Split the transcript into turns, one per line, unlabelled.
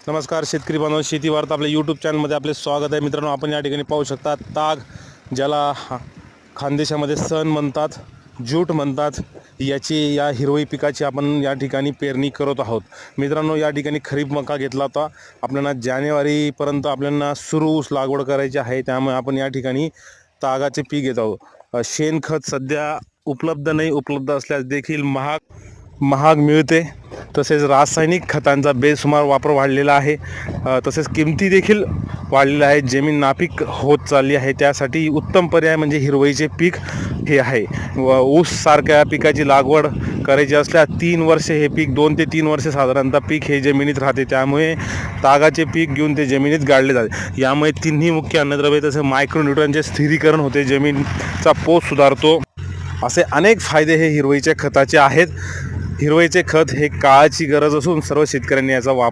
नमस्कार शेतकरी बांधव, शेती वार्ता आपल्या यूट्यूब चॅनलमध्ये आपले स्वागत आहे. मित्रांनो, आपण या ठिकाणी पाहू शकता ताग, ज्याला खानदेशामध्ये सन म्हणतात, जूट म्हणतात, या हिरवई पिकाची आपण या ठिकाणी पेरणी करत आहोत. मित्रांनो, या ठिकाणी खरीप मका घेतला होता. आपल्याला जानेवारीपर्यंत आपल्याला सुरू ऊस लागवड करायची आहे, त्यामुळे आपण या ठिकाणी तागाचे पीक घेत आहोत. शेणखत सध्या उपलब्ध नाही, उपलब्ध असल्यास देखील महाग मिळते. तसेच रासायनिक खतांचा बेसुमार वापर वाढलेला आहे. तसेच किमती देखील वाढलेल्या आहेत. जमीन नापीक होत चालली आहे. त्यासाठी उत्तम पर्याय म्हणजे हिरवईचे पीक हे आहे. ऊस सारख्या पिकाची लागवड करायची असल्यास 3 वर्षे हे पीक 2 ते 3 वर्षे साधारणतः पीक हे जमिनीत राहते. त्यामुळे तागाचे पीक घेऊन ते जमिनीत गाडले जाते. यामुळे तिन्ही मुख्य अन्नद्रव्ये तसे मायक्रोन्यूट्रनचे स्थिरीकरण होते, जमिनीचा पोत सुधारतो. असे अनेक फायदे हे हिरवईच्या खताचे आहेत. हिरवईचे खत हे काळाची गरज असून सर्व शेतकऱ्यांनी याचा वापर